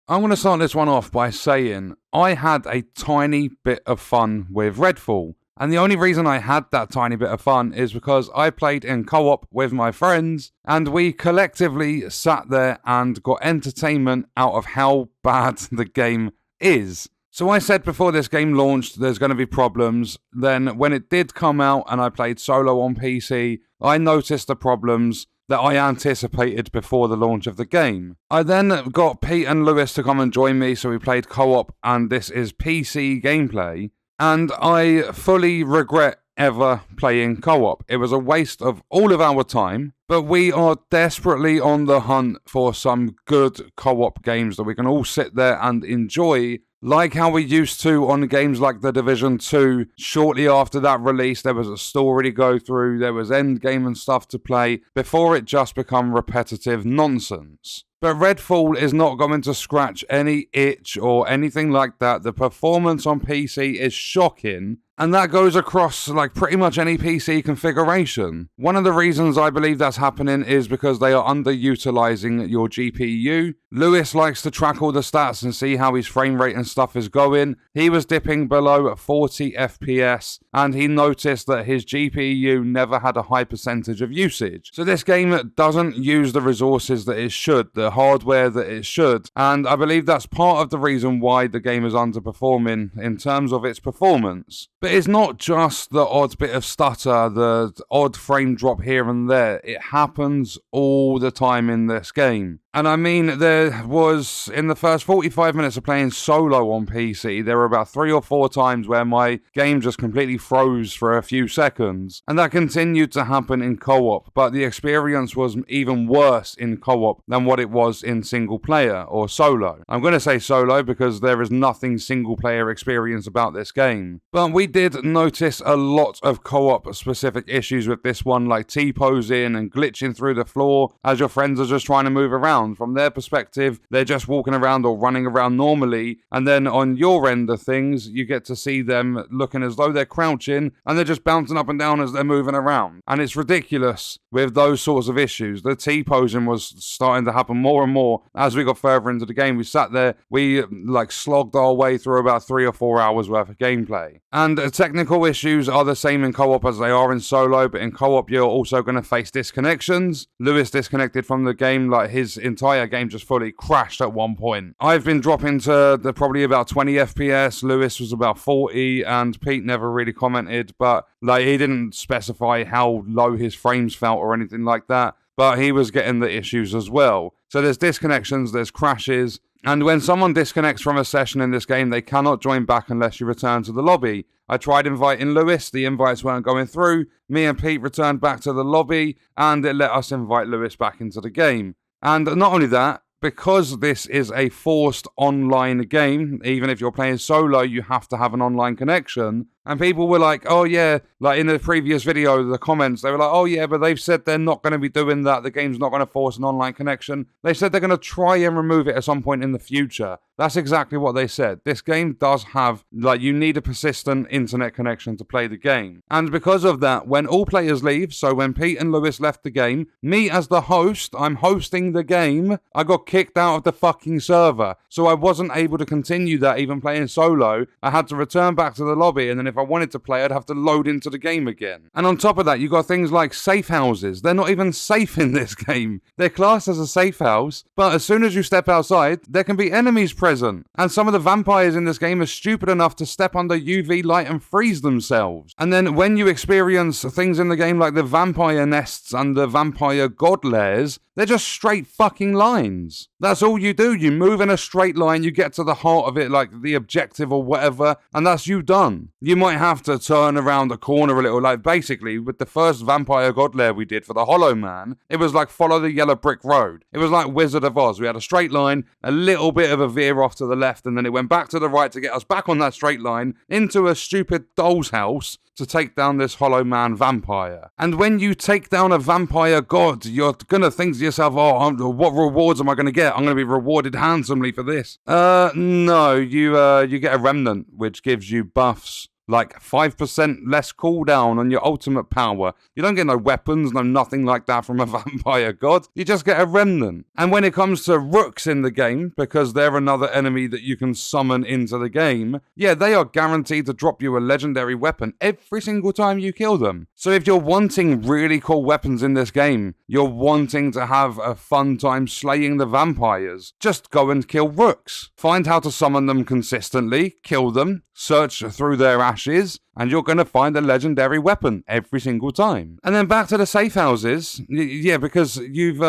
I'm going to start this one off by saying I had a tiny bit of fun with Redfall. And the only reason I had that tiny bit of fun is because I played in co-op with my friends and we collectively sat there and got entertainment out of how bad the game is. So I said before this game launched, there's going to be problems. Then when it did come out and I played solo on PC, I noticed the problems that I anticipated before the launch of the game. I then got Pete and Lewis to come and join me, so we played co-op, and this is PC gameplay. And I fully regret ever playing co-op. It was a waste of all of our time, but we are desperately on the hunt for some good co-op games that we can all sit there and enjoy, like how we used to on games like The Division 2. Shortly after that release, there was a story to go through, there was endgame and stuff to play, before it just become repetitive nonsense. But Redfall is not going to scratch any itch or anything like that. The performance on PC is shocking, and that goes across like pretty much any PC configuration. One of the reasons I believe that's happening is because they are underutilizing your GPU. Lewis likes to track all the stats and see how his frame rate and stuff is going. He was dipping below 40 FPS, and he noticed that his GPU never had a high percentage of usage. So this game doesn't use the resources that it should, the hardware that it should, and I believe that's part of the reason why the game is underperforming in terms of its performance. But it's not just the odd bit of stutter, the odd frame drop here and there. It happens all the time in this game. And I mean, there was, in the first 45 minutes of playing solo on PC, there were about 3 or 4 times where my game just completely froze for a few seconds. And that continued to happen in co-op, but the experience was even worse in co-op than what it was in single player or solo. I'm going to say solo because there is nothing single player experience about this game. But we did notice a lot of co-op specific issues with this one, like T-posing and glitching through the floor as your friends are just trying to move around. From their perspective, they're just walking around or running around normally, and then on your end of things, you get to see them looking as though they're crouching, and they're just bouncing up and down as they're moving around. And it's ridiculous with those sorts of issues. The T-posing was starting to happen more and more as we got further into the game. We sat there, we like slogged our way through about 3 or 4 hours worth of gameplay. And technical issues are the same in co-op as they are in solo, but in co-op you're also going to face disconnections. Lewis disconnected from the game, like his entire game just fully crashed at one point. I've been dropping to probably about 20 FPS, Lewis was about 40, and Pete never really commented, but like he didn't specify how low his frames felt or anything like that, but he was getting the issues as well. So there's disconnections, there's crashes, and when someone disconnects from a session in this game, they cannot join back unless you return to the lobby. I tried inviting Lewis, the invites weren't going through, me and Pete returned back to the lobby, and it let us invite Lewis back into the game. And not only that, because this is a forced online game, even if you're playing solo, you have to have an online connection. And people were like, oh yeah, like in the previous video, the comments, they were like, oh yeah, but they've said they're not going to be doing that. The game's not going to force an online connection. They said they're going to try and remove it at some point in the future. That's exactly what they said. This game does have, like, you need a persistent internet connection to play the game. And because of that, when all players leave, so when Pete and Lewis left the game, me as the host, I'm hosting the game, I got kicked out of the fucking server. So I wasn't able to continue that even playing solo. I had to return back to the lobby, and then if I wanted to play, I'd have to load into the game again. And on top of that, you got things like safe houses. They're not even safe in this game. They're classed as a safe house, but as soon as you step outside, there can be enemies present. And some of the vampires in this game are stupid enough to step under UV light and freeze themselves. And then when you experience things in the game like the vampire nests and the vampire god lairs, they're just straight fucking lines. That's all you do. You move in a straight line, you get to the heart of it, like the objective or whatever, and that's you done. You might have to turn around the corner a little, like basically with the first vampire god lair we did for the Hollow Man, it was like follow the yellow brick road. It was like Wizard of Oz. We had a straight line, a little bit of a veer off to the left, and then it went back to the right to get us back on that straight line into a stupid doll's house to take down this Hollow Man vampire. And when you take down a vampire god, you're gonna think to yourself, oh, what rewards am I gonna get? I'm gonna be rewarded handsomely for this. No, you get a remnant, which gives you buffs like 5% less cooldown on your ultimate power. You don't get no weapons, no nothing like that from a vampire god. You just get a remnant. And when it comes to rooks in the game, because they're another enemy that you can summon into the game, yeah, they are guaranteed to drop you a legendary weapon every single time you kill them. So if you're wanting really cool weapons in this game, you're wanting to have a fun time slaying the vampires, just go and kill rooks. Find how to summon them consistently, kill them, search through their ashes, and you're going to find a legendary weapon every single time. And then back to the safe houses. Yeah, because you've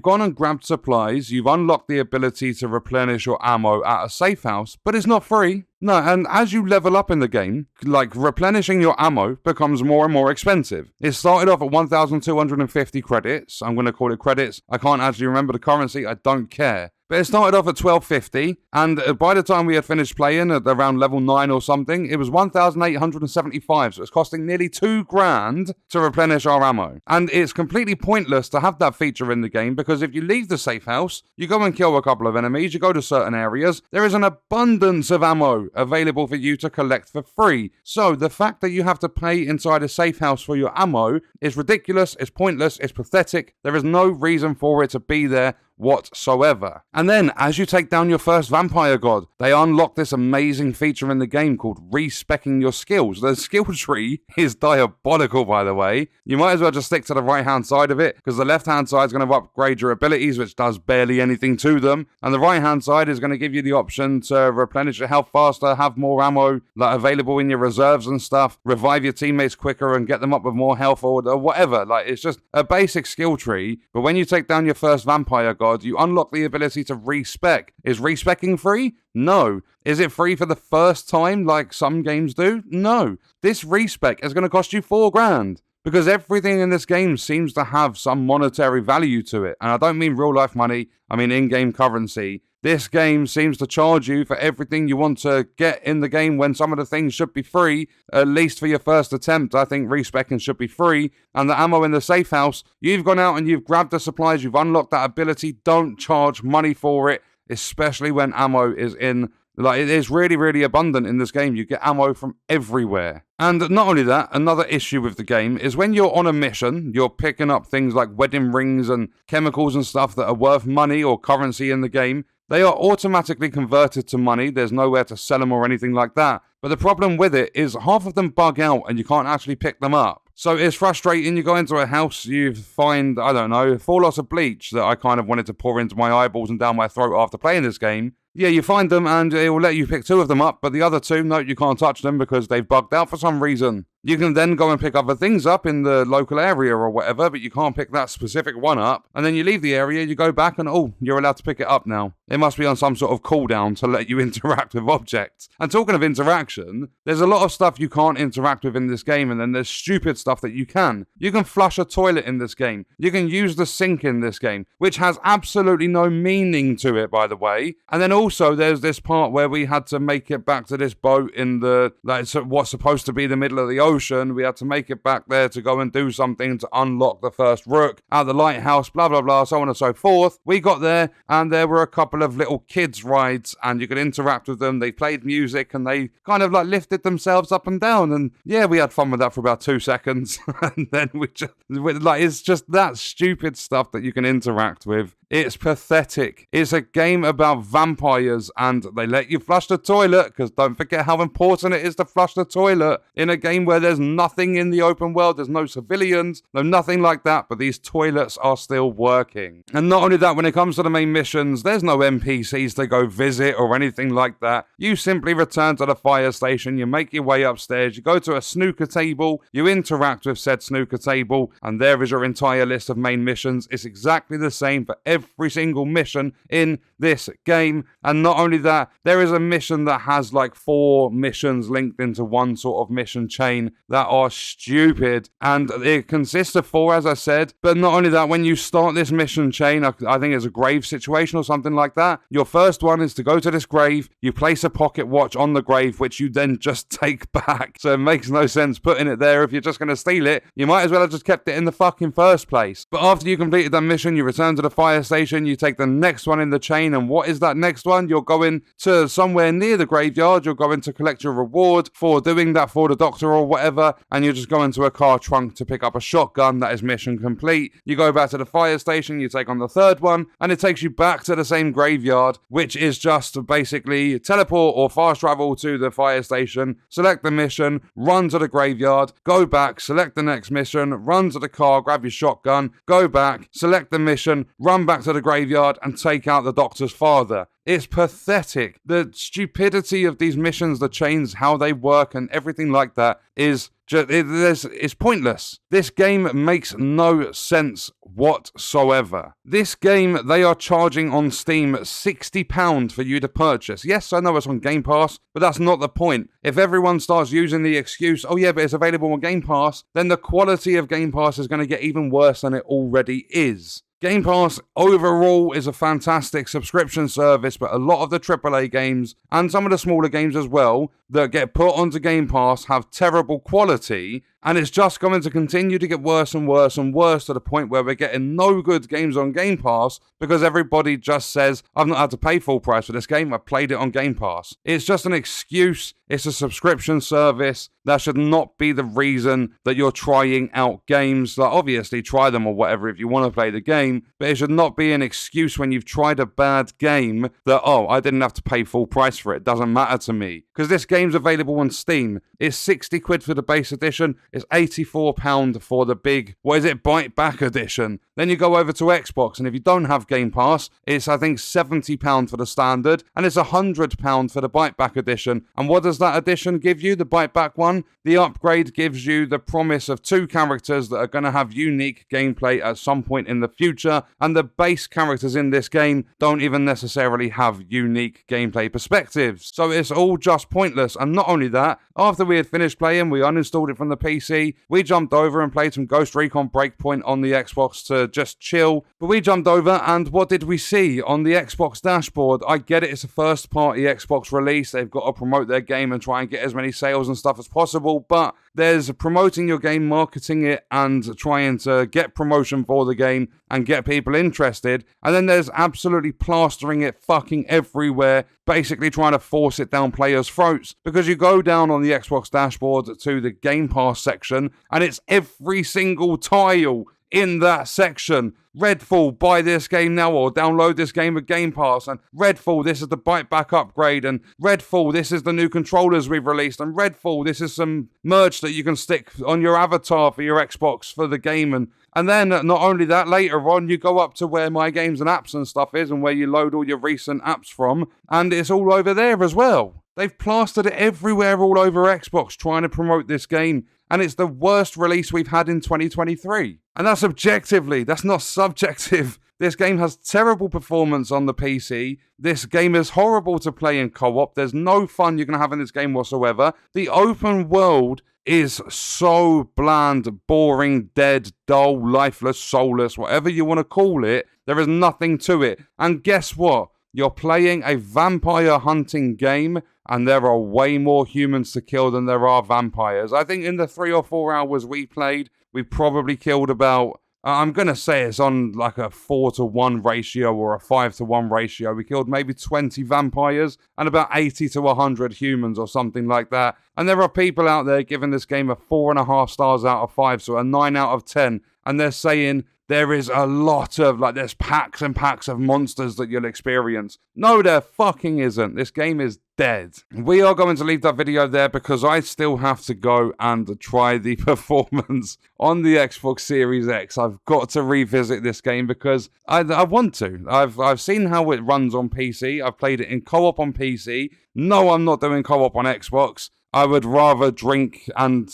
gone and grabbed supplies, you've unlocked the ability to replenish your ammo at a safe house, but it's not free. No, and as you level up in the game, like, replenishing your ammo becomes more and more expensive. It started off at 1,250 credits. I'm going to call it credits. I can't actually remember the currency. I don't care. But it started off at 1,250, and by the time we had finished playing at around level 9 or something, it was 1,875, so it's costing nearly $2,000 to replenish our ammo. And it's completely pointless to have that feature in the game, because if you leave the safe house, you go and kill a couple of enemies, you go to certain areas, there is an abundance of ammo available for you to collect for free. So the fact that you have to pay inside a safe house for your ammo is ridiculous, it's pointless, it's pathetic, there is no reason for it to be there whatsoever. And then, as you take down your first vampire god, they unlock this amazing feature in the game called respecking your skills. The skill tree is diabolical, by the way. You might as well just stick to the right-hand side of it, because the left-hand side is going to upgrade your abilities, which does barely anything to them, and the right-hand side is going to give you the option to replenish your health faster, have more ammo like available in your reserves and stuff, revive your teammates quicker and get them up with more health or whatever. Like, it's just a basic skill tree, but when you take down your first vampire god, you unlock the ability to respec. Is respecking free? No. Is it free for the first time like some games do? No. This respec is going to cost you $4,000. Because everything in this game seems to have some monetary value to it. And I don't mean real life money, I mean in-game currency. This game seems to charge you for everything you want to get in the game when some of the things should be free, at least for your first attempt. I think respecking should be free. And the ammo in the safe house, you've gone out and you've grabbed the supplies, you've unlocked that ability, don't charge money for it, especially when ammo is in. Like, it is really, really abundant in this game. You get ammo from everywhere. And not only that, another issue with the game is when you're on a mission, you're picking up things like wedding rings and chemicals and stuff that are worth money or currency in the game. They are automatically converted to money. There's nowhere to sell them or anything like that. But the problem with it is half of them bug out and you can't actually pick them up. So it's frustrating. You go into a house, you find, I don't know, 4 lots of bleach that I kind of wanted to pour into my eyeballs and down my throat after playing this game. Yeah, you find them and it will let you pick 2 of them up, but the other 2, no, you can't touch them because they've bugged out for some reason. You can then go and pick other things up in the local area or whatever, but you can't pick that specific one up. And then you leave the area, you go back and, oh, you're allowed to pick it up now. It must be on some sort of cooldown to let you interact with objects. And talking of interaction, there's a lot of stuff you can't interact with in this game, and then there's stupid stuff that you can. You can flush a toilet in this game. You can use the sink in this game, which has absolutely no meaning to it, by the way. And then also there's this part where we had to make it back to this boat in the, like, what's supposed to be the middle of the ocean. We had to make it back there to go and do something to unlock the first rook out of the lighthouse, blah, blah, blah, so on and so forth. We got there and there were a couple of little kids rides and you could interact with them. They played music and they kind of like lifted themselves up and down. And yeah, we had fun with that for about 2 seconds. And then it's just that stupid stuff that you can interact with. It's pathetic. It's a game about vampires and they let you flush the toilet, because don't forget how important it is to flush the toilet in a game where there's nothing in the open world. There's no civilians, no nothing like that, but these toilets are still working. And not only that, when it comes to the main missions, there's no NPCs to go visit or anything like that. You simply return to the fire station, you make your way upstairs, you go to a snooker table, you interact with said snooker table, and there is your entire list of main missions. It's exactly the same for every single mission in this game. And not only that, there is a mission that has like 4 missions linked into one sort of mission chain that are stupid, and it consists of 4, as I said. But not only that, when you start this mission chain, I think it's a grave situation or something like that, your first one is to go to this grave, you place a pocket watch on the grave, which you then just take back. So it makes no sense putting it there. If you're just going to steal it, you might as well have just kept it in the fucking first place. But after you completed that mission, you return to the fire station, you take the next one in the chain, and what is that next one? You're going to somewhere near the graveyard, you're going to collect your reward for doing that for the doctor or whatever, and you're just going to a car trunk to pick up a shotgun. That is mission complete. You go back to the fire station, you take on the third one, and it takes you back to the same graveyard, which is just basically teleport or fast travel to the fire station, select the mission, run to the graveyard, go back, select the next mission, run to the car, grab your shotgun, go back, select the mission, run back to the graveyard, and take out the doctor's father. It's pathetic. The stupidity of these missions, the chains, how they work, and everything like that is it's pointless. This game makes no sense whatsoever. This game, they are charging on Steam £60 for you to purchase. Yes, I know it's on Game Pass, but that's not the point. If everyone starts using the excuse, oh yeah, but it's available on Game Pass, then the quality of Game Pass is going to get even worse than it already is. Game Pass overall is a fantastic subscription service, but a lot of the AAA games, and some of the smaller games as well, that get put onto Game Pass have terrible quality, and it's just going to continue to get worse and worse and worse to the point where we're getting no good games on Game Pass because everybody just says, I've not had to pay full price for this game, I played it on Game Pass. It's just an excuse. It's a subscription service. That should not be the reason that you're trying out games. Like, obviously, try them or whatever if you want to play the game, but it should not be an excuse when you've tried a bad game that, oh, I didn't have to pay full price for it. It doesn't matter to me. Because this game's available on Steam. It's 60 quid for the base edition. It's £84 for the big, Bite Back edition. Then you go over to Xbox, and if you don't have Game Pass, it's, I think, £70 for the standard, and it's £100 for the Bite Back edition. And what does that edition give you, the Bite Back one? The upgrade gives you the promise of 2 characters that are going to have unique gameplay at some point in the future, and the base characters in this game don't even necessarily have unique gameplay perspectives. So it's all just pointless. And not only that, after we had finished playing, we uninstalled it from the PC, we jumped over and played some Ghost Recon Breakpoint on the Xbox to just chill. But we jumped over, and what did we see on the Xbox dashboard? I get it, it's a first party Xbox release, they've got to promote their game and try and get as many sales and stuff as possible, but there's promoting your game, marketing it, and trying to get promotion for the game and get people interested, and then there's absolutely plastering it fucking everywhere, basically trying to force it down players' throats, because you go down on the Xbox dashboard to the Game Pass section, and it's every single tile in that section. Redfall, buy this game now, or download this game with Game Pass, and Redfall, this is the Bite Back upgrade, and Redfall, this is the new controllers we've released, and Redfall, this is some merch that you can stick on your avatar for your Xbox for the game, and then not only that, later on you go up to where My Games and Apps and stuff is, and where you load all your recent apps from, and it's all over there as well. They've plastered it everywhere all over Xbox trying to promote this game, and it's the worst release we've had in 2023. And that's objectively, that's not subjective. This game has terrible performance on the PC. This game is horrible to play in co-op. There's no fun you're going to have in this game whatsoever. The open world is so bland, boring, dead, dull, lifeless, soulless, whatever you want to call it. There is nothing to it. And guess what? You're playing a vampire hunting game, and there are way more humans to kill than there are vampires. I think in the 3 or 4 hours we played, we probably killed about, I'm going to say it's on like a 4-to-1 ratio or a 5-to-1 ratio. We killed maybe 20 vampires and about 80 to 100 humans or something like that. And there are people out there giving this game a 4.5 stars out of 5, so a 9 out of 10. And they're saying there is a lot of, there's packs and packs of monsters that you'll experience. No, there fucking isn't. This game is dead. We are going to leave that video there because I still have to go and try the performance on the Xbox Series X. I've got to revisit this game because I want to. I've seen how it runs on PC. I've played it in co-op on PC. No, I'm not doing co-op on Xbox. I would rather drink and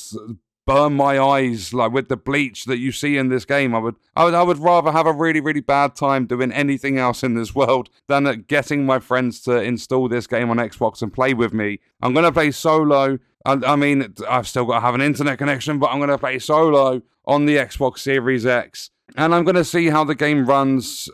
burn my eyes with the bleach that you see in this game. I would rather have a really, really bad time doing anything else in this world than getting my friends to install this game on Xbox and play with me. I'm going to play solo. I mean, I've still got to have an internet connection, but I'm going to play solo on the Xbox Series X. And I'm going to see how the game runs.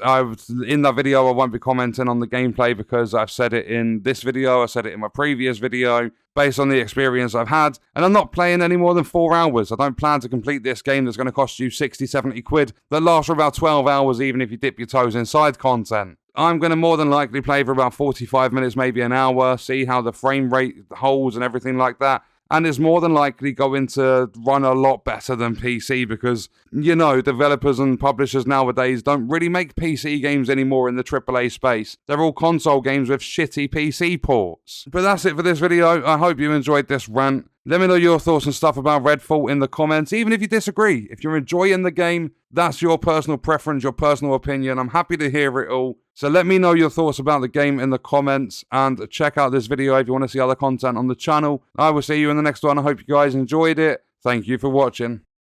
In that video, I won't be commenting on the gameplay because I've said it in this video, I said it in my previous video, based on the experience I've had. And I'm not playing any more than 4 hours. I don't plan to complete this game that's going to cost you 60, 70 quid that lasts for about 12 hours, even if you dip your toes in side content. I'm going to more than likely play for about 45 minutes, maybe an hour, see how the frame rate holds and everything like that. And it's more than likely going to run a lot better than PC because, you know, developers and publishers nowadays don't really make PC games anymore in the AAA space. They're all console games with shitty PC ports. But that's it for this video. I hope you enjoyed this rant. Let me know your thoughts and stuff about Redfall in the comments, even if you disagree. If you're enjoying the game, that's your personal preference, your personal opinion. I'm happy to hear it all. So let me know your thoughts about the game in the comments, and check out this video if you want to see other content on the channel. I will see you in the next one. I hope you guys enjoyed it. Thank you for watching.